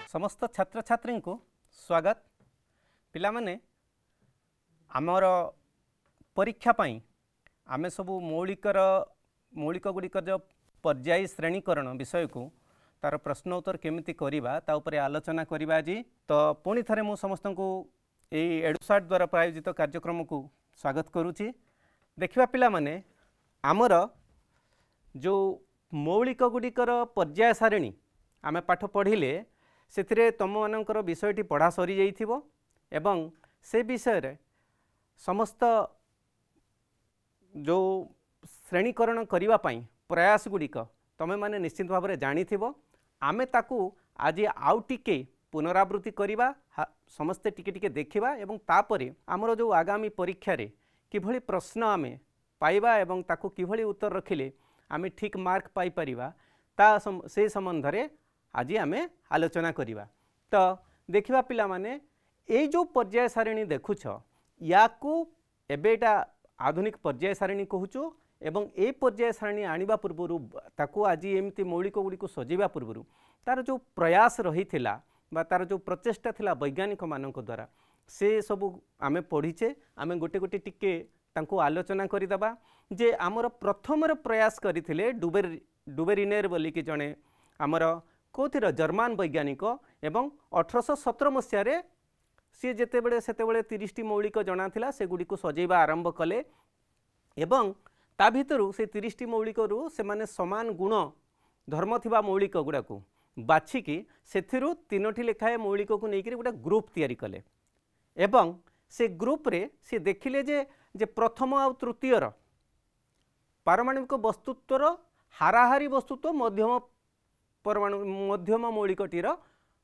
समस्त छात्र छात्री को स्वागत। पिला माने आमर परीक्षा पाई आमे सबू मौलिक गुड़िकर जो पर्यायी श्रेणीकरण विषय को तार प्रश्न उत्तर केमिति करिबा ता उपरे आलोचना करिबा आज। तो पुणी थरे मु समस्त को यही एडुसाट द्वारा प्रायोजित कार्यक्रम को स्वागत करुच्ची। देखिबा पिला माने आमर जो मौलिक गुड़िकर पर्याय सारिणी आमे पाठ पढ़िले से तुम मानकर विषयटी पढ़ा सरी जाइथिबो एवं से विषय रे समस्त जो श्रेणीकरण करिवा पाई प्रयास गुड़िक तुम माने निश्चित भाव में जानिथिबो। आमे ताकू आज आउ टिके पुनरावृत्ति करिबा, समस्ते टिके टिके देखिबा एवं तापरे आमर जो आगामी परीक्षा रे किभली प्रश्न आमे पाइबा एवं ताकू किभली उत्तर रखिले आमे ठीक मार्क पाई परिबा ता से संबंध रे आज आमे आलोचना करिबा। तो देखिबा पिला माने ए जो पर्याय सारिणी देखुछ याकू एबेटा आधुनिक पर्याय सारिणी कहूचु एवं ए पर्याय सारिणी आनिबा पूर्वरु ताकू आज एमती मौलिक गुड़िक सजीवा पूर्वरु तार जो प्रयास रही थिला बा तार जो प्रचेष्टा थिला वैज्ञानिक मानक द्वारा से सबू आमे पढ़ीचे। आमे गोटे गोटे टिके तांको आलोचना करिदबा जे आमर प्रथम प्रयास करथिले डुबेरिनेर बोली कि जणे आमर कोथिर जर्मान वैज्ञानिक एवं 1817 मसीह सी जेतेबेले सेतेबेले 30टी मौलिक जणा थिला से गुडी को सजेबा आरंभ कले एवं ता भितरु से 30टी मौलिक रु से माने समान गुण धर्म थिबा मौलिक गुडा को बाछिकी सेथिरु 3टी लेखाए मौलिक को नेकिरि गोटे ग्रुप तयारी कले एवं से ग्रुप रे से देखिले जे प्रथम आ तृतीयर पारमाणविक वस्तुत्वर हाराहारी वस्तुत्व मध्यम मौलिकटीर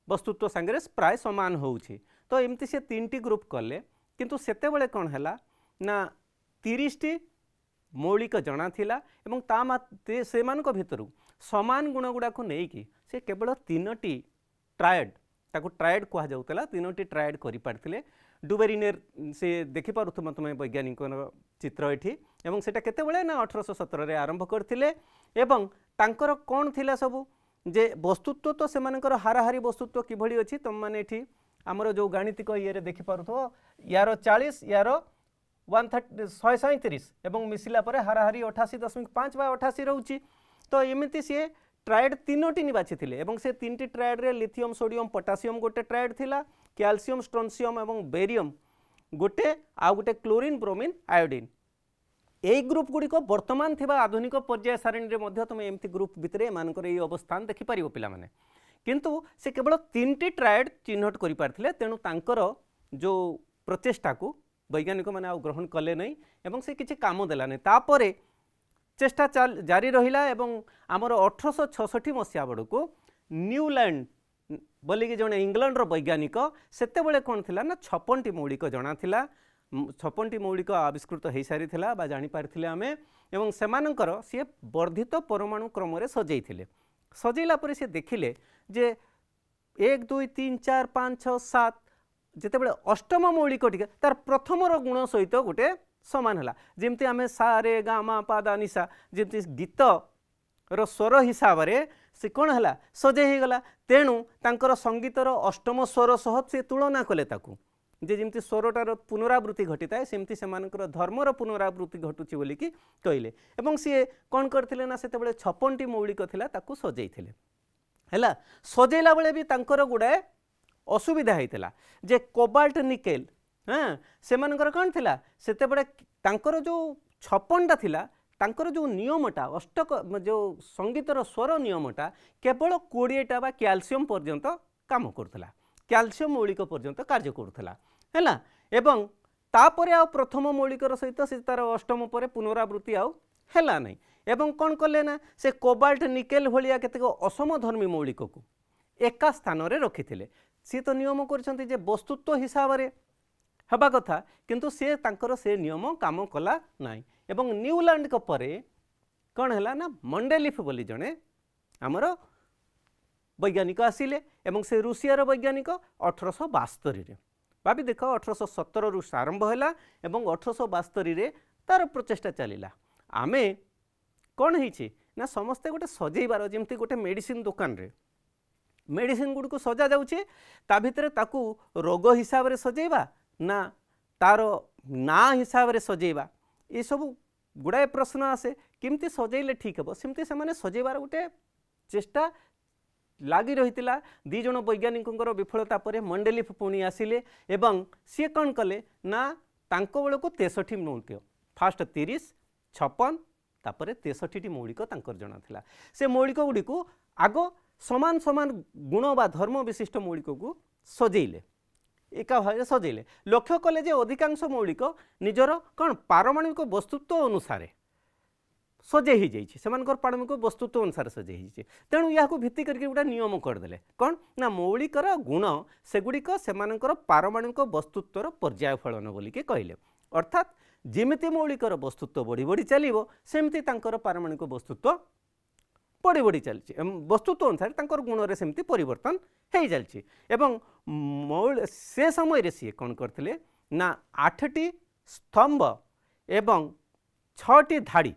वस्तुत्व सांगे प्राय समान होउछि। तो एमती से 3टी ग्रुप कले किंतु सेतेबेले कौन हैला ना 30टी मौलिक जणा थिला एवं से मानक भितरु समान गुण गुड़ा को नेकी से केवल 3टी ट्रायड ताको ट्रायड कहा जाउतला 3टी ट्रायड करि पारथिले। डुबेरिनेर से देखि पारुथुम तुम वैज्ञानिक चित्र एठी एवं सेटा केतेबेले ना 1817 रे आरंभ करथिले एवं तांकर कोन थिला सबु जे वस्तुत्व तो से मानकर हाराहारी वस्तुत्व किभली अछि तुम माने एठी हमर जो गाणितिक ये देखि पारुथो यार 40 यार 137 एवं मिसिला परे हाराहारी 88.5 बा 88 रहउची। तो एमिति से ट्रायड 3टी निबाछि थिले एवं से 3टी ट्रायड रे लिथियम सोडियम पोटासियम गोटे ट्रायड थिला, कैल्शियम स्ट्रोंसियम एवं बेरियम गोटे आ गोटे क्लोरीन ब्रोमीन आयोडीन। यही ग्रुप गुड़ी को वर्तमान थिबा आधुनिक पर्याय सारिणी रे मध्य तुम एमती ग्रुप भितरे मानकर ये अवस्थान देखि पारिबो पिला माने किंतु से केवल 3टी ट्रायड चिन्हट करि पारथिले तेणु तांकर जो प्रचेष्टा को वैज्ञानिक माने आ ग्रहण कले नहीं एवं से किछि काम देला नहीं। तापरे चेष्टा जारी रहिला एवं आमर 1866 मसीहा बड़को न्यूलैंड बोली कि जने इंग्लैंड रो वैज्ञानिक सेतेबेले कोन थिला ना 56टी मौलिक जणा थिला 56टी मौलिक आविष्कृत हो सारी थिला बा जानि पारथिले आमे एवं सेमानकर सी वर्धित परमाणु क्रम रे सजेइथिले। सजेइला परे से देखिले जे 1 2 3 4 5 6 7 जेतेबेले अष्टम मौलिक टिके तार प्रथम रो गुण सहित गोटे समान हला जेमती आमे सा रे गा मा पा दा नि सा जेमती गीत रो स्वर हिसाब रे से कोन हला सजे हे गला तेणु तांकर संगीतर अष्टम स्वर सह से तुलना कले ताकू जे जेमती स्वरटार पुनरावृत्ति घटिताए सेमती सेमानकर धर्मर पुनरावृत्ति घटुची बोली कि कहले एवं सी कौन करथिले ना सेतेबेले 56टी मौलिक थिला ताकू सजेइथिले हैला। सजेला बेले भी तांकर गुडाए असुविधा हैतिला जे कोबाल्ट निकेल हाँ सेमानकर कौन थिला सेतेबेले तांकर जो 56टा थिला तांकर जो नियमटा अष्टक जो संगीतर स्वर नियमटा केवल 20टा बा कैल्शियम पर्यंत काम करथिला, कैल्शियम मौलिक पर्यंत कार्य करुला है एवं तापरे आ प्रथम मौलिकर सहित से तार अष्टम पर पुनरावृत्ति आउ हैला नहीं एवं कौन कले ना से कोबाल्ट निकेल भलिया केतेक असमधर्मी मौलिक को एका स्थान रे रखिथिले। सी तो नियम करछंती जे वस्तुत्व हिसाब रे हबा कथा किंतु से तांकर से नियम काम कला नाही एवं न्यूलैंड को परे कौन हैला ना मंडेलिफ बोली जणे हमर वैज्ञानिक आसिले एवं से रूसियार वैज्ञानिक 1872 रे भाभी देख 1817 रु आरंभ हैला एवं 1872 रे तार प्रचेष्टा चलिला। आमे कौन है ना समस्ते गोटे सजेबार जमती गोटे मेडिसिन दुकान रे मेडिसिन गुड़ को सजा जाऊँचे ता भितर ताकू रोग हिसाब से सजेबा ना तार ना हिसाब से सजेबा ये सब गुड़ाए प्रश्न आसे केमती सजेले ठीक हे सेमती से सजेबार गोटे चेष्टा लगी रही दी जन वैज्ञानिक विफलता पर मंडेलिफ पुणी आसिले एवं सी कौन कले ना तांको बेल को 63 मौलिक फास्ट 30 56 तापर 63 मौलिक जना थिला से मौलिक गुड़ी को आग समान समान गुण बा धर्म विशिष्ट मौलिक को सजेले एका भाव सजेले लक्ष्य कले जे अधिकांश मौलिक निजर कौन पारमाणविक वस्तुत्व अनुसार सजे ही जाइए से पारमाणविक वस्तुत्व अनुसार सजे ही तेणु या भित्ति करके गोटे नियम करदे कौन ना मौलिकर गुण सेगुड़िक से पारमाणविक वस्तुत्वर पर्याय फलन बोलिके कहले अर्थात जिमिति मौलिकर वस्तुत्व बढ़ी बढ़ी चलो सेमती पारमाणविक वस्तुत्व बढ़ी बढ़ी चलती वस्तुत्व अनुसार गुण में सेमती परिवर्तन हो चलती से समय सी कौन करते ना 8टी स्तंभ एवं 6टी धाड़ी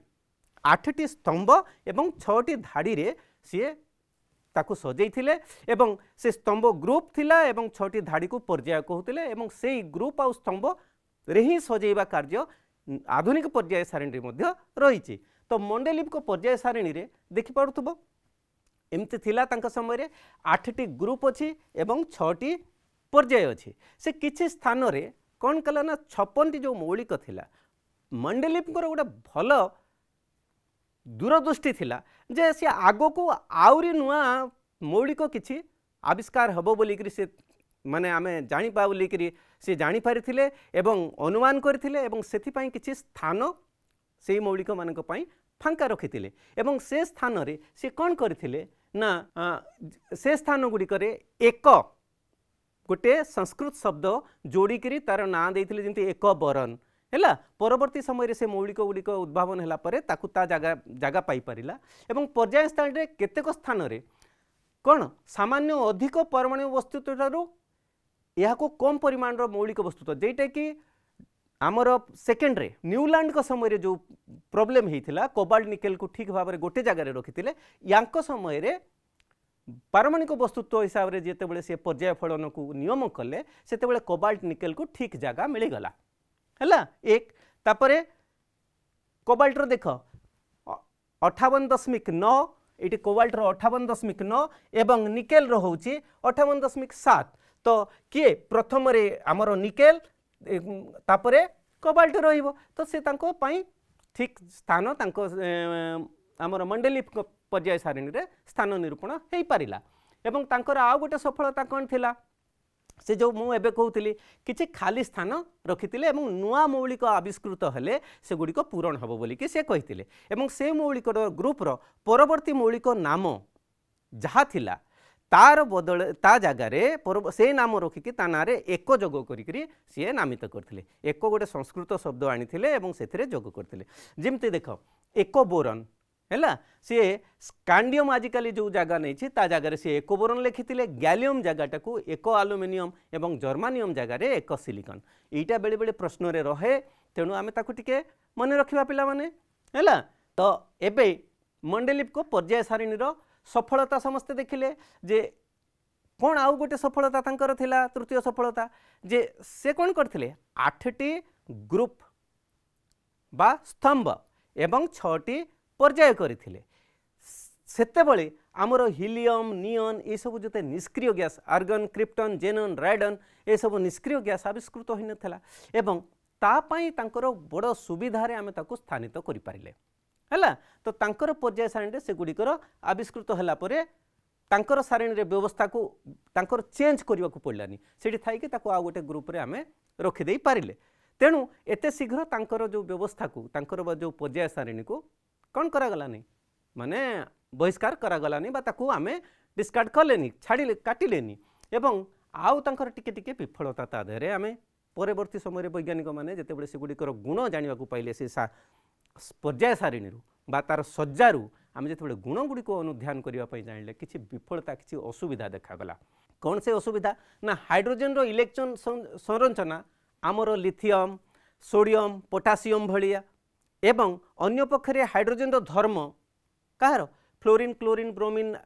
8टी स्तंभ एवं 6टी धाड़ी रे सी ताकू सजेइथिले एवं से स्तंभ ग्रुप थिला एवं 6टी धाड़ी को पर्याय कहते एवं से ग्रुप आ स्तंभ रे ही सजेइबा कार्य आधुनिक पर्याय सारणी मध्ये रही तो मंडेलिफ को पर्याय सारणी रे देखि पारुथबो एमती थिला तांका समय रे 8टी ग्रुप अछि एवं 6टी पर्याय अछि से किछि स्थान रे कौन कला ना 56टी जो मौलिक थिला मंडेलिफ को गोटे भल दूरदृष्टि थिला जे से आगो को आउरी नुआ मौलिक किछि आविष्कार हबो बोलिकरी से माने आमे जानि पा बोलिकरी से जानि पारिथिले एवं अनुमान करथिले एवं सेथिपाई किछि स्थान से मौलिक मानक पई फांका रखिथिले एवं से स्थान रे से कौन करथिले ना से स्थान गुडी करे एक गोटे संस्कृत शब्द जोड़िकी तार ना देथिले जेंति एक बरन है परवर्ती समय से मौलिक गुड़िक उद्भावन है ताकू ता जगह पाई पारिला एवं पर्याय स्थान रे केतेक स्थान रे कौन सामान्य अधिक परमाणु वस्तुत्व ठारू यह को कम परिमाण मौलिक वस्तुत्व जेटा कि आमर सेकेंड रे न्यूलैंड का समय रे जो प्रॉब्लम होता कोबाल्ट निकेल को ठीक भाव में गोटे जगार रखी यांक समय रे पारमाणिक वस्तुत्व हिसाब से जितेबाला सी पर्याय फलन को नियम कले से कोबाल्ट निकेल को ठीक जगह मिलगला है एक तापरे कोबाल्टर देख 58.9 ये कोबाल्टर 58.9 एवं निकेल रोचे 58.7 तो किए प्रथम रे आमर निकेल तापरे कोबाल्ट रहिबो तो से तांको पाई ठीक स्थान आमर मंडेलिफ पर्याय सारणी रे स्थान निरूपण हो पारिला एवं तांकर आउ गोटे सफलता कौन थिला से जो मु एबे कहूली किछि खाली स्थान रखिथिले एवं नुआ मौलिक आविष्कृत हेले से गुड़िक पूरण हबो बोलिकी से कहिथिले एवं से मौलिक ग्रुपर परवर्ती मौलिक नाम जहा थिला तार बदल ता जगार से नाम रखिकी ता ना एक जोग करी सी नामित करथिले एक गोटे संस्कृत शब्द आनिथिले एवं सेथिरे जोग करथिले जेमती देख एक बोरन है सी स्कांडियम आजिकल जो जगह नहीं ता जगार सी एक बोरन लिखिथिले गैलियम जगटा को एक आलुमिनियम एवं जर्मानियम जगार एक सिलिकन यीटा बेले बेले प्रश्न रे रहे तेणु आमे ताकु टिके मन रखिबा पिला माने हैला तो एबे मंडेलिफ को पर्याय सारणी रो सफलता समस्ते देखिले जे कौन आउ गोटे सफलता तांकर थिला तृतीय सफलता जे से कौन करथिले 8टी ग्रुप बा स्तंभ एवं 6टी पर्याय करथिले सेतेबेले आमर हीलियम नियन ये सब जोते निष्क्रिय गैस आर्गन क्रिप्टन जेनन राइडन ये सब निष्क्रिय गैस आविष्कृत होई नथला एवं ता पई तांकर बड़ सुविधारे आमे ताकू स्थानित करि पारिले है तो तांकर पर्याय सारणी से गुड़िकर आविष्कृत होला परे तांकर सारणी रे व्यवस्था को तांकर चेंज करने को पड़लानी सेठी थाई कि ताको आ गोटे ग्रुप रे आमे रखि देई पारिले तेणु एते शीघ्र तांकर जो व्यवस्था को तांकर जो पर्याय सारणी को कौन करा गलानी माने बहिष्कार करा गलानी बा ताको आमे डिस्कार्ड करलेनी छाड़ी काटिलेनी एवं आउ तांकर टिके टिके विफलता ता देहरे आमे परवर्ती समय रे वैज्ञानिक माने जेतेबेले से गुड़िकर गुण जानिबा को पाइले से पर्याय सारणी बा तार सज्जारू आम जो गुण गुड़ी को अनुध्यान करने जानिले किसी विफलता किसी असुविधा देखागला कौन से असुविधा ना हाइड्रोजन रो इलेक्ट्रॉन संरचना आमर लिथियम सोडियम पोटासियम भलिया एवं अन्य पक्षरे हाइड्रोजन रो धर्म कहार फ्लोरीन क्लोरीन ब्रोमीन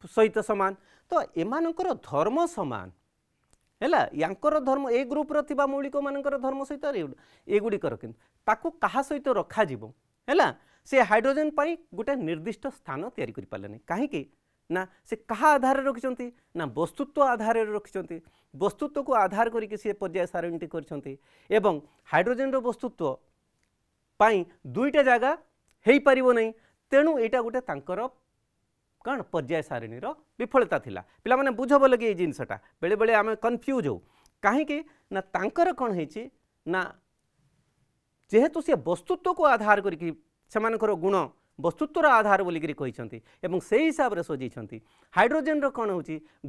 सहित समान तो एमानकर धर्म सामान है यांकर धर्म ए ग्रुप थिबा मौलिक मानकर धर्म सहित एगुड़िकर ताकू कहा सहित रखा है से हाइड्रोजन पाई गोटे निर्दिष्ट स्थान तैयारी कर पारे कहीं ना से कहा आधार रखिंट ना वस्तुत्व आधार रखिंट वस्तुत्व को आधार करके सी पर्याय सारणी कर हाइड्रोजन वस्तुत्व पाई दुईटा जगह हो पार नहीं तेणु यहाँ गोटे तांकर कौन पर्याय सारणी विफलता थिला पिला माने बुझ बोल कि जिनसटा बेले बेले आम कन्फ्यूज हो कहीं ना तांकर कौन है ना जेहेतु सी वस्तुत्व को आधार करके सेमानकर गुण वस्तुत्वर आधार बोलिकी कहते से हिसाब से सजाई हाइड्रोजन कौन हो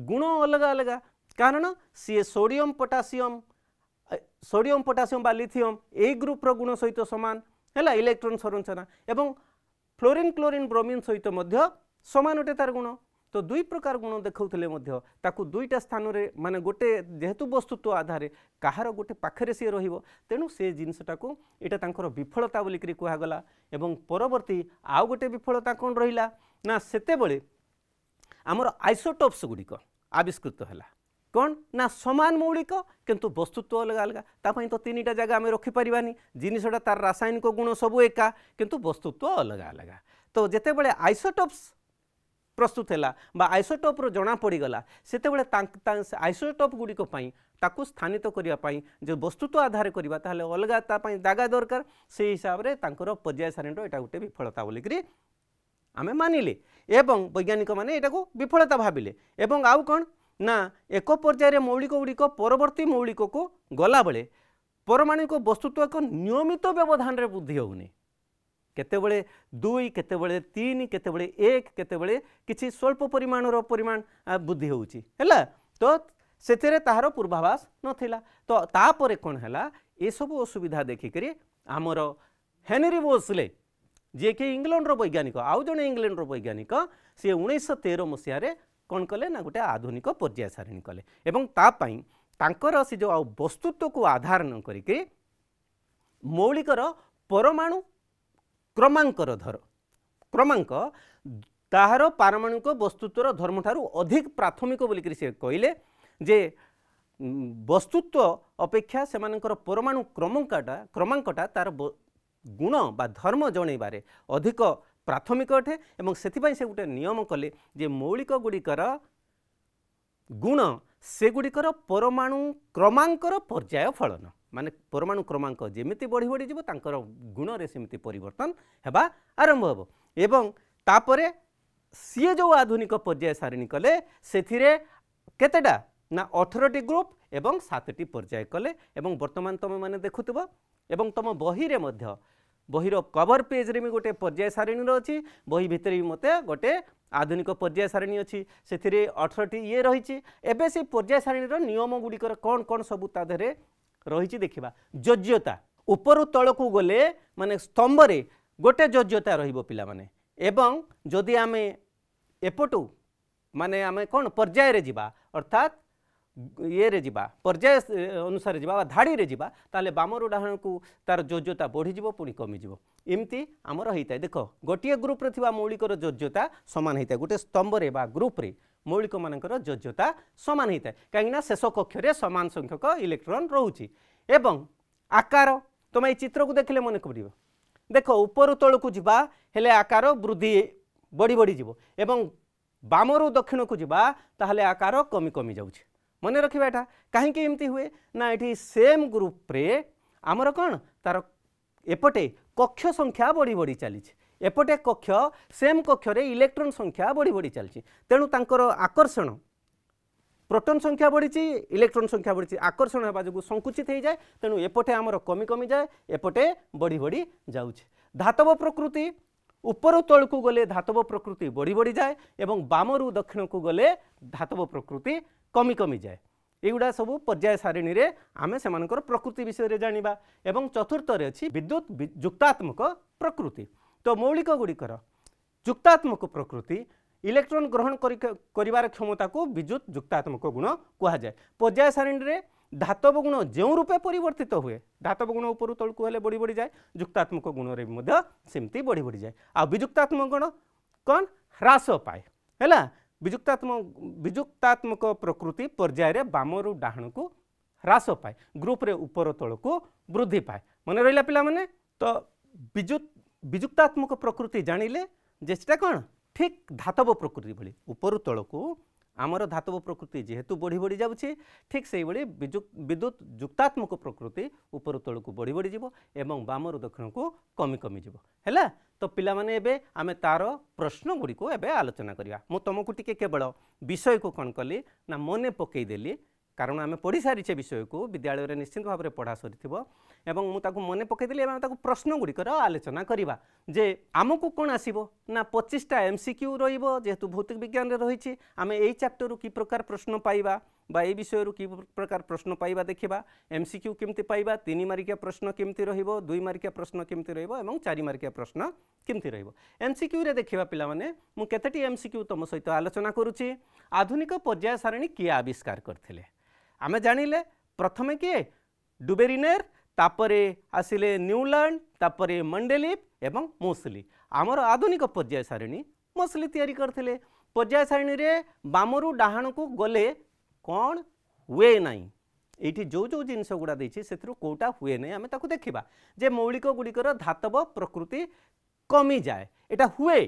गुण अलग अलग कारण सी सोडियम पोटासियम बा लिथियम ए ग्रुप रो गुण सहित सामान है इलेक्ट्रॉन संरचना एवं फ्लोरीन क्लोरीन ब्रोमीन सहित सामान अटे तार गुण तो दुई प्रकार गुण देखते ताकू दुईटा स्थान रे माने गोटे जेहेतु वस्तुत्व आधार कहार गोटे पाखरे सी रहिबो तेणु से जिनसटा को एटा तांकर विफलता बोलिकी कहगला एवं परवर्ती आउ गोटे विफलता कौन रहिला ना सेते बेले आमर आइसोटोप्स गुड़िक आविष्कृत है कौन ना समान मौलिक किंतु वस्तुत्व अलग अलग तापाई तो तीन जगह आम रखिपारानी जिनसटा तार रासायनिक गुण सबू एका किंतु वस्तुत्व अलग अलग तो जिते बड़े आइसोटोप्स प्रस्तुत है आइसोटोप जना पड़गला से आइसोटोप गुड़िक ताकू स्थानित करने जो वस्तुत्व आधार करवा अलग जगह दरकार से हिसाब से पर्याय सारणी यहाँ गोटे विफलता बोलिकी आम मानिले एवं वैज्ञानिक मैंने यहाँ विफलता भाविले एवं आउ कौन ना एक पर्यायर मौलिक गुड़िक परवर्ती मौलिक को गला बेले परमाणुक वस्तुत्व एक नियमित व्यवधान में वृद्धि होनी केतेबेले 2 केतेबेले 3 केतेबेले 1 केतेबेले किछि स्वल्प परिमाणर परिमाण वृद्धि होउची हैला तो सेतेरे ताहार पूर्वाभास नथिला तो तापरे कोन हैला ए सब असुविधा देखि करी हमर हेनरी बोसले जे कि इंग्लैंड रो वैज्ञानिक आउ जने इंग्लैंड रो वैज्ञानिक से 1913 मसिया रे कोन कले ना गोटे आधुनिक पर्याय सारणी कले एवं ता पई तांकर से जो वस्तुत्व को आधार न करिके मौलिकर परमाणु क्रमांकर क्रमांक ताहार पारमाणुक वस्तुत्वर धर्म ठारू अधिक प्राथमिक बोलिक से कहले जे वस्तुत्व अपेक्षा सेमानकर परमाणु क्रमांकटा तार गुण बा धर्म जणैबारे अधिक प्राथमिक अटे एवं सेथिपाई से गोटे नियम कले जे मौलिक गुड़िकर गुण से गुड़िकर परमाणु क्रमांकर पर्याय फलन माने परमाणु क्रमांक जेमिति बढ़ी बढ़ी जीव तांकर गुण रे सेमिति परिवर्तन हेबा आरंभ हेबो एवं तापरे सी जो आधुनिक पर्याय सारणी कले सेथिरे केतेडा ना 18टी ग्रुप एवं 7टी पर्याय कले एवं वर्तमान तुम माने देखुतबो एवं तुम बही रे मध्य बहीर कवर पेज रे गोटे पर्याय सारणी अच्छी बही भितर भी मते गोटे आधुनिक पर्याय सारणी अच्छी से 18टी ये रही एवं से पर्याय सारणीर नियम गुड़िकर कौन कौन सबू ता देहरे रही देखा योज्यता उपरु तलकू गले माने स्तंभ रे गोटे योज्यता रहिबो पिला माने एवं जदि आमे एपटू माने आमे कौन पर्याय रे जिबा अर्थात ये रे जिबा पर्याय अनुसार जिबा धाड़ी रे जिबा ताले बामर उदाहरण को तार योज्यता बढ़ी जिवो पुणी कमी जिवो इमती आमर होता है देख गोटे ग्रुप रे थिबा मौलिकर योज्यता समान होता है गोटे स्तंभ रे बा ग्रुप रे मौलिक मानकर योज्यता समान होता है कहीं शेष कक्ष रे समान संख्यक इलेक्ट्रॉन रोची एवं आकार तुम ये चित्र को देखले मन कर देख ऊपर तलू जावा हेले आकार वृद्धि बढ़ी बढ़ी जीव एवं बामरू दक्षिण को जावा ताहले आकार कमी कमी जाउछि मन रखा एटा कहीं एमती हुए ना ये सेम ग्रुप रे आमर कौन तार एपटे कक्ष संख्या बढ़ी बढ़ी चली एपटे कक्ष सेम कक्ष रे इलेक्ट्रॉन संख्या बढ़ी बढ़ी चलती तेणु तांकर आकर्षण प्रोटॉन संख्या बढ़ी इलेक्ट्रॉन संख्या बढ़ी आकर्षण होगा जो संकुचित हो जाए तेणु एपटे आमर कमी कमी जाए एपटे बढ़ी बढ़ी जाउछि धातव प्रकृति ऊपर तल को गले धातव प्रकृति बढ़ी बढ़ी जाए एवं बामरू दक्षिण को गले धातव प्रकृति कमी कमी जाए एगुड़ा सब पर्याय सारणी रे आमे सेमानकर प्रकृति विषय रे जानिबा एवं चतुर्थ रे अछि विद्युत युक्तात्मक प्रकृति तो मौलिक गुड़िकर युक्तात्मक प्रकृति इलेक्ट्रॉन ग्रहण करिवार क्षमता को विद्युत युक्तात्मक गुण कहा जाए पर्याय सारणी रे धातव गुण जो रूपे परिवर्तित हुए धातव गुण ऊपर तल को हेले बढ़ी बढ़ी जाए युक्तात्मक गुण रे मध्य सेमती बढ़ी बढ़ी जाए आ वियुक्तात्मक गुण कौन ह्रास पाए हैला विजुक्तात्मक प्रकृति पर्याय बामरु डाहण को ह्रास पाए ग्रुप रे ऊपर तल को वृद्धि पाए मन रहा पिला माने तो विजुक्तात्मक प्रकृति जानिले जेटा कौन ठीक धातव प्रकृति भली ऊपर तल को आमर धातव प्रकृति जेहेतु बढ़ी बढ़ी जाऊँगी ठीक से विद्युत जुक्तात्मक प्रकृति ऊपर तल को बढ़ी बढ़ी जीव एवं बामरु दक्षिण को कमी कमी जीव है। तो पिला माने एबे आमे तार प्रश्न गुड़ी को एबे आलोचना करिया। मु तुमको टिके केवल विषय को कौन कली ना मने पकईदेली कारण आम पढ़ी सारी विषय को विद्यालय में निश्चित भाव में पढ़ा सरीथिबो एवं मु ताकू मने पकईदेली एवं ताकू प्रश्न गुड़िकर आलोचना करिबा जे आमको कौन आसीबो ना 25टा एमसीक्यू रहिबो जेहेतु भौतिक विज्ञान रे रहिछि आमे एई चैप्टर रु की प्रकार प्रश्न पाइबा बा ए विषय रु की प्रकार प्रश्न पाइबा देखिबा एमसीक्यू केमती पाइबा 3 मार्किया प्रश्न केमती रहिबो 2 मार्किया प्रश्न केमती रहिबो एवं 4 मार्किया प्रश्न केमती रहिबो। एमसीक्यू रे देखिबा पिला माने मु केतेटी एमसीक्यू तुम सहित आलोचना करूछि। आधुनिक पर्याय सारणी किए आविष्कार करथिले आमे जानिले प्रथमे किए डुबेरिनेर तापरे आसिले न्यूलैंड तापरे मंडेलिप एवं मोसली आमर आधुनिक पर्याय सारणी मोसली तैयारी करथिले। पर्याय सारणी रे बामरु डाहाण को गले कौन हुए नहीं ये जो जो जिनस गुड़ा देछि सेथरु कोटा हुए नहीं आमे ताकू देखिबा जे मौलिक गुड़िकर धातव प्रकृति कमी जाए एटा हुए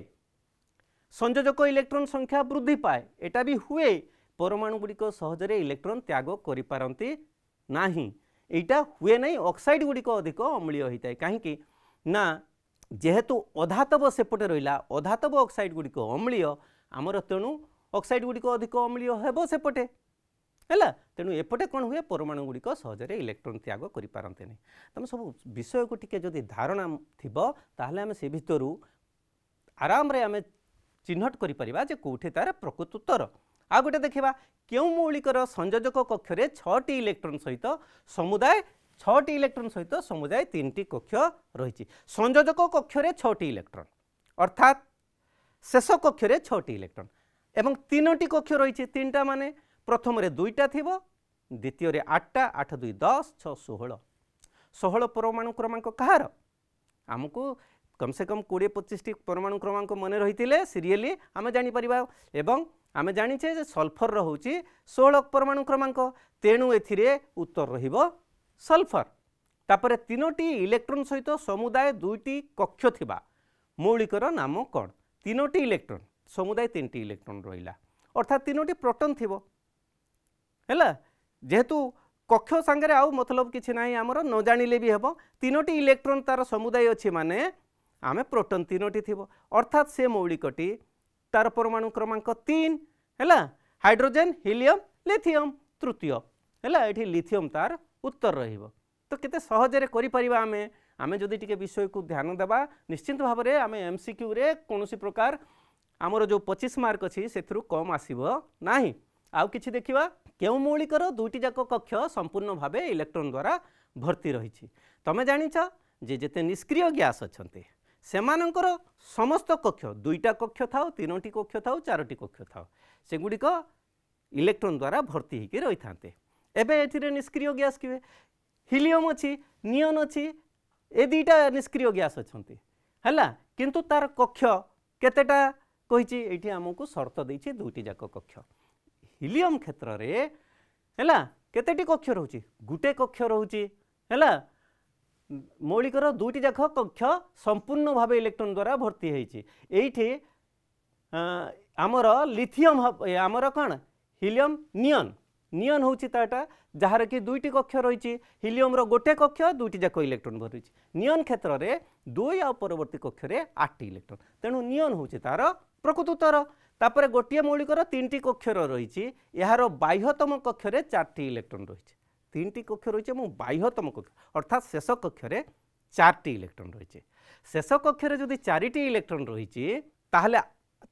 संयोजक इलेक्ट्रॉन संख्या वृद्धि पाए एटा भी हुए परमाणु गुड़िक सहजरे इलेक्ट्रॉन त्याग करि पारंती नाही एटा हुए नहीं ऑक्साइड गुड़िक अधिक अम्लीय होता है कहीं ना जेहेतु अधातव सेपटे रहा अधातव ऑक्साइड गुड़िक अम्लीय आमर तेणु ऑक्साइड गुड़िक अधिक अम्लीय हेबो सेपटे है तेणु एपटे कौन हुए परमाणु गुड़िक सहजरे इलेक्ट्रॉन त्याग करि पारंती नहीं। तुम सब विषय को टिके जदि धारणा थिबो ताहले आमे से भितरु आराम रे आमे चिन्हट करि परिबा जे कोठे तार प्रकृत उत्तर। आ गोटे देखा क्यों मौलिकर संयोजक कक्षरे 6टी इलेक्ट्रॉन सहित समुदाय 6टी इलेक्ट्रॉन सहित समुदाय 3टी कक्ष रही। संयोजक कक्षरे 6टी इलेक्ट्रॉन अर्थात शेष कक्षरे 6टी इलेक्ट्रॉन एवं 3टी कक्ष रही 3टा माने प्रथम रे 2टा थिबो द्वितीय रे 8टा 8 2 10 6 16 16 परमाणु क्रमांक कहार आमको कम से कम 20-25 परमाणु क्रमांक मन रही सीरियली आम जापर एवं आम जाचे सल्फर रोचे 16 परमाणु क्रमांक तेणु ए उत्तर रहिबो सल्फर। तापर 3टी इलेक्ट्रॉन सहित समुदाय 2टी कक्ष थिबा मौलिकर नाम कौन 3टी इलेक्ट्रॉन समुदाय 3टी इलेक्ट्रॉन रहिला अर्थात 3टी प्रोटॉन थिबो हैला जेहेतु कक्ष सांगे आउ मतलब किछि नाही हमर न जानिले भी हेबो 3टी इलेक्ट्रॉन तार समुदाय अछि माने आमे प्रोटॉन 3टी थिबो अर्थात से मौलिकटी तार परमाणु क्रमांक 3 हैला हाइड्रोजन हीलियम लिथियम तृतीय हैला एठी लिथियम तार उत्तर रहिबो। तो केते सहजरे करि परिबा आमे जदि टिके विषय को ध्यान देबा निश्चित भाव में आमे एमसीक्यू रे कोनोसी प्रकार आमर जो 25 मार्क अछि सेथरु कम आसीबो नाही। आउ किछि देखिबा केउ मौलिकर 2टी जाक कक्ष संपूर्ण भाव इलेक्ट्रॉन द्वारा भर्ती रही। तमे जानिछ जे जेते निष्क्रिय गैस अछन्ते सेमानंकर समस्त कक्ष 2टा कक्ष थाउ 3टी कक्ष थाउ 4टी कक्ष थाउ सेगुड़िक इलेक्ट्रॉन द्वारा भर्ती होकर रही था। एबे एथिरे निष्क्रिय गैस किए हीलियम अच्छी नियन अच्छी ए 2टा निष्क्रिय गैस अछन्ते हैला किंतु तार कक्ष केतेटा कहिछि एठी हमकु शर्त देछि 2टी जाक कक्ष हीलियम क्षेत्र रे हैला केतेटी कक्ष रहउछि गुटे कक्ष रहउछि हैला मौलिकर 2टी जाक कक्ष संपूर्ण भाव इलेक्ट्रॉन द्वारा भर्ती होइछि। एठी आमर लिथियम आमर कौन हीलियम नियन नियन होउछि ताटा जहार कि 2टी कक्ष रही हीलियम रो गोटे कक्ष 2टी जाक इलेक्ट्रॉन भरी नियन क्षेत्र रे 2 आ परवर्ती कक्ष रे 8टी इलेक्ट्रॉन तेणु नियन होउछि तार प्रकृत उत्तर। तापर गोटे मौलिकर 3टी कक्ष रही यार बाह्यतम कक्ष रे 4टी इलेक्ट्रॉन रही 3टी कक्ष रही बाह्यतम कक्ष अर्थात शेष कक्ष रे 4टी इलेक्ट्रॉन रही शेष कक्ष रे जदि 4टी इलेक्ट्रॉन रही ताहले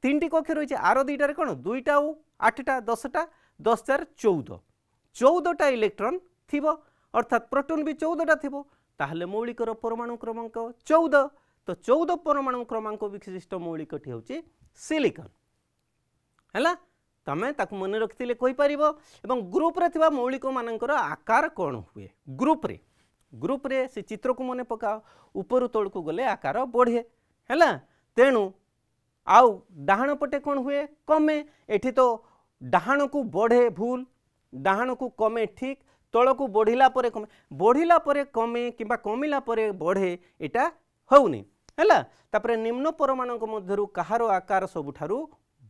3टी कक्ष रही आर 2टारे कौन 2टा 8टा 10टा 10 4 14 14टा इलेक्ट्रॉन थिबो अर्थात प्रोटॉन भी 14टा थिबो ताहले मौलिकर परमाणु क्रमांक 14 तो 14 परमाणु क्रमांक विशिष्ट मौलिकटी होची सिलिकॉन हैला तमे ताकु मन रखिले कहि परिबो। एवं ग्रुप रे थिबा मौलिक मानकर आकार कोन हुए ग्रुप रे से चित्र को मने पकाओ ऊपर तळ को गले आकार बढ़े हैला तेणु आउ डाहाण पटे कौन हुए कमे एठी तो डाहाण को बढ़े भूल डाहाण को कमे ठीक तल को बढ़िला परे कमे बढ़िला परे कमे किंबा कमिला परे बढ़े एटा होउनी हैला तापरे निम्न परमाणु मध्यरु कहारो आकार सबुठारु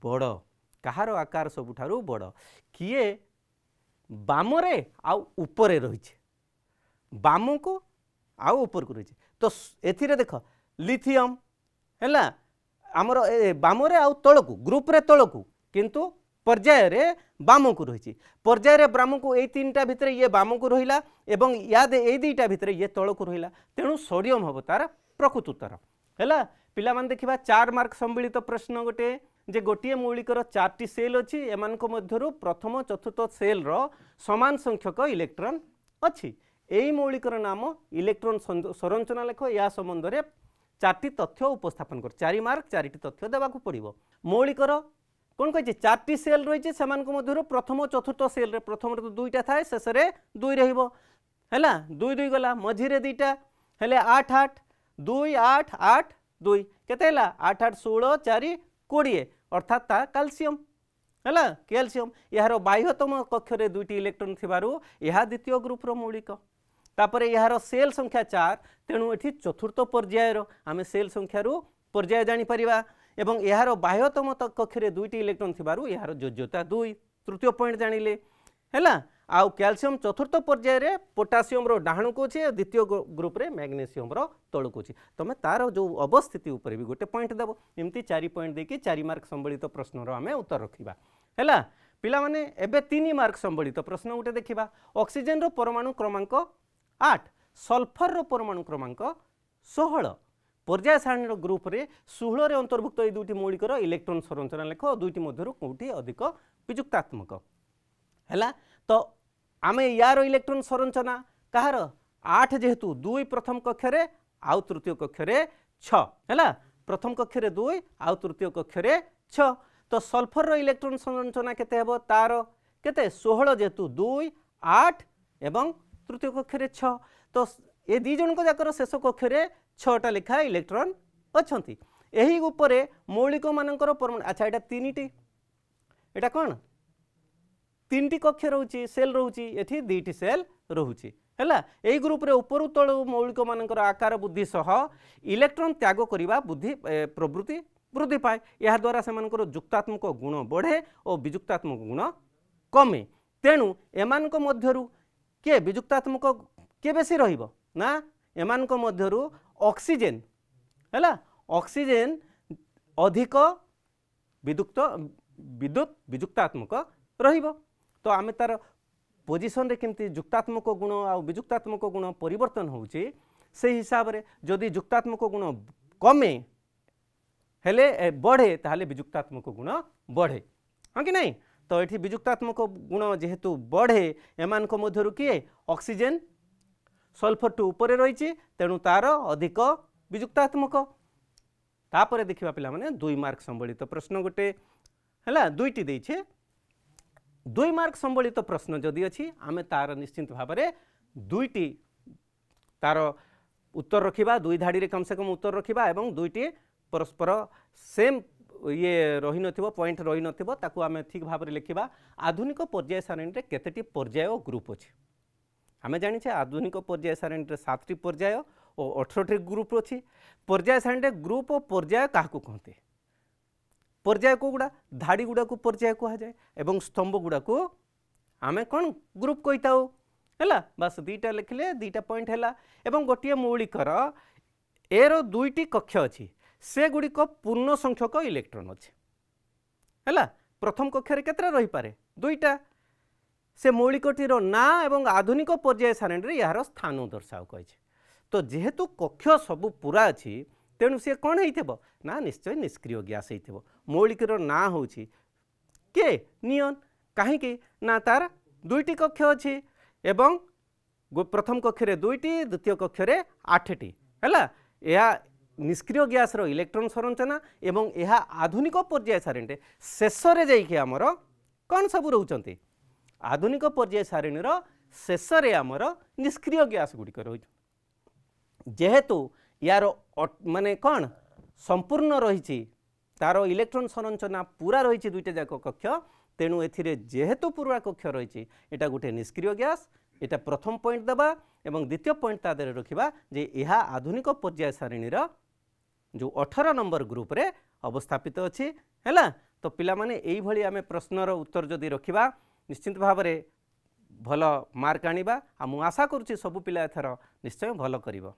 बड़ कहारो आकार सबुठारु बड़ किए बामरे आउ उपरे रहिছে बाम को आउ ऊपर को रहिছে तो एथिरे देख लिथियम हैला आमर बामरे आउ तळकु ग्रुप रे तळकु किंतु पर्याय रे बाम को रहिছে पर्याय रे बाम को ए तीनटा भितर ये बाम को रहिला एवं याद ए दुईटा भितर ये तळकु रहिला तेणु सोडियम हबो तार प्रकृत उत्तर हैला पिला मान देखिबा 4 मार्क सम्मिलित प्रश्न गोटे जे गोटे मौलिकर 4टी सेल अच्छी एमानक मध्यरु प्रथम चतुर्थ सेल रो समान संख्यक इलेक्ट्रॉन अच्छी एई मौलिकर नाम इलेक्ट्रॉन संरचना लेख या संबंध रे 4टी तथ्य उपस्थापन कर 4 मार्क 4टी तथ्य देबाकू पड़िबो मौलिकर कौन कहि 4टी सेल रही सेमानक मध्यरु प्रथम चतुर्थ सेल रे प्रथम रे तो दुईटा थाए शेष रे दुई रहइबो हैला दुई दुई गला मझी रे दुईटा हेले 8 8 2 8 8 2 केते हैला 8 8 16 4 20 अर्थात ता कैल्शियम हैला कैल्शियम यार बाह्यतम कक्ष रे दुईटी इलेक्ट्रॉन थिबारु यह द्वितीय ग्रुप रो मौलिक तापर यार सेल संख्या 4 तेणु एठी चतुर्थ पर्यायर आमे सेल संख्या रु पर्याय जानि परिबा एवं यार बाह्यतम कक्ष रे दुईटी इलेक्ट्रॉन थिबारु यार योज्यता 2 तृतीय पॉइंट जानिले हैला आउ कैल्शियम चतुर्थ पर्याय रे पोटासियम रो डाहण को अछि द्वितीय ग्रुप रे मैग्नीशियम रो तळ को अछि तमे तार जो अवस्थिति ऊपर भी गोटे पॉइंट देबो एमती 4 पॉइंट देकी 4 मार्क संबलित प्रश्न रो आमे उत्तर रखिबा हैला पिला माने एबे 3 मार्क संबलित प्रश्न गोटे देखिबा ऑक्सीजन रो परमाणु क्रमांक 8 सल्फर रो परमाणु क्रमांक 16 पर्याय सारणी रो ग्रुप रे 16 रे अंतर्भुक्त ए दुटी मौलिकर इलेक्ट्रॉन संरचना लेख दुईटी मध्यरु कोठी अधिक विजुक्तात्मक हैला तो आमे यार इलेक्ट्रॉन संरचना कहार 8 जेहेतु 2 प्रथम कक्ष रे आउ तृतीय कक्ष रे 6 हैला प्रथम कक्ष रे 2 आउ तृतीय कक्ष रे 6 तो सल्फर रो इलेक्ट्रॉन संरचना केते हेबो तार केते 16 जेहेतु 2 8 एवं तृतीय कक्ष रे 6 तो ए दी जन को जाकर शेष कक्ष रे 6टा लिखा इलेक्ट्रॉन अछंती एही ऊपर मौलिक मानकर परमाणु अच्छा एटा तीनटी एटा कोन तीनटी कक्ष रोची सेल रोची एठी दुईटी सेल रोची हैला एही ग्रुप रे ऊपर तळ मौलिक मानकर आकार बुद्धि सह इलेक्ट्रॉन त्याग करिबा बुद्धि प्रवृत्ति वृद्धि पाए या द्वारा सेमानकर जुक्तात्मक गुण बढ़े और विजुक्तात्मक गुण कमे तेणु एमानक मध्यरु के विजुक्तात्मक के बेसी रहिबो ना एमानक मध्यरु ऑक्सीजन हैला ऑक्सीजन अधिक विद्युत विजुक्तात्मक रहिबो तो आमे तार पोजिशन रे केमती जुक्तात्मक गुण आ विजुक्तात्मक गुण परिवर्तन होउची से हिसाब रे जदि जुक्तात्मक गुण कमे हेले बढ़े ताहले विजुक्तात्मक गुण बढ़े हाँ कि नहीं तो ये विजुक्तात्मक गुण जेहेतु बढ़े एमानक मध्यरु किए ऑक्सीजन सल्फर टू ऊपर रही तेणु तार अधिक विजुक्तात्मक तापर देखिबा पिला माने 2 मार्क संबलित प्रश्न गोटे हैला दुईटी देइछे 2 मार्क संबलित प्रश्न जदि अछि आमे तार निश्चित भाव में दुईटी तार उत्तर रखिबा दुई धाड़ी रे कम से कम उत्तर रखिबा एवं दुईटी परस्पर सेम ये रही नथिबो पॉइंट रही नथिबो ताकू आमे ठीक भाव में लिखिबा आधुनिक पर्याय सारणी रे केतेटी पर्याय ग्रुप अछि आमे जानि छे आधुनिक पर्याय सारणी रे 7टी पर्याय और 18टी ग्रुप अछि पर्याय सारणी रे ग्रुप और पर्याय काहाकू कहते पर्याय को गुड़ा धाड़ी गुड़ा को पर्याय कहा जाए एवं स्तंभ गुड़ा को आमे कौन ग्रुप कहीताऊ हैला बस दुईटा लिखले दुईटा पॉइंट हैला एवं गोटे मौलिकर एरो दुईटी कक्ष अछि से गुड़िक पूर्ण संख्यक इलेक्ट्रॉन अच्छे हैला प्रथम कक्ष रे केतरा रही पारे दुईटा से मौलिकटीर ना एवं आधुनिक पर्याय सारणी रे यार स्थान दर्शाओ कहि तो जेहेतु कक्ष सब पूरा अछि तेणु सी कौन हो ना निश्चय निष्क्रिय गैस हो मौलिकर ना हूँ के नियन कहीं ना तार दुईटी कक्ष अच्छी एवं प्रथम कक्ष रे 2टी द्वितीय कक्ष रे 8टी हैला यह निष्क्रिय गैस रो इलेक्ट्रॉन संरचना एवं यह आधुनिक पर्याय सारणी शेष रे जाइके आमर कौन सब रोचंती आधुनिक पर्याय सारणी रो शेष रे आमर निष्क्रिय गैस गुड़िक रोच जेहेतु यार माने कौन संपूर्ण रही तार इलेक्ट्रॉन संरचना पूरा रही दुईटा जाक कक्ष तेणु जेहेतु पूरा कक्ष रही एटा गोटे निष्क्रिय गैस एटा प्रथम पॉइंट दबा एवं द्वितीय पॉइंट तादरे रखिबा जे यह आधुनिक पर्याय सारणीर जो 18 नंबर ग्रुप रे अवस्थापित अछि हैला। तो पिला माने एई भली आमे प्रश्नर उत्तर जदि रखिबा निश्चित भाव में भल मार्क आनिबा आ मु आशा करूछि सब पिला एथर निश्चय भल करिवो।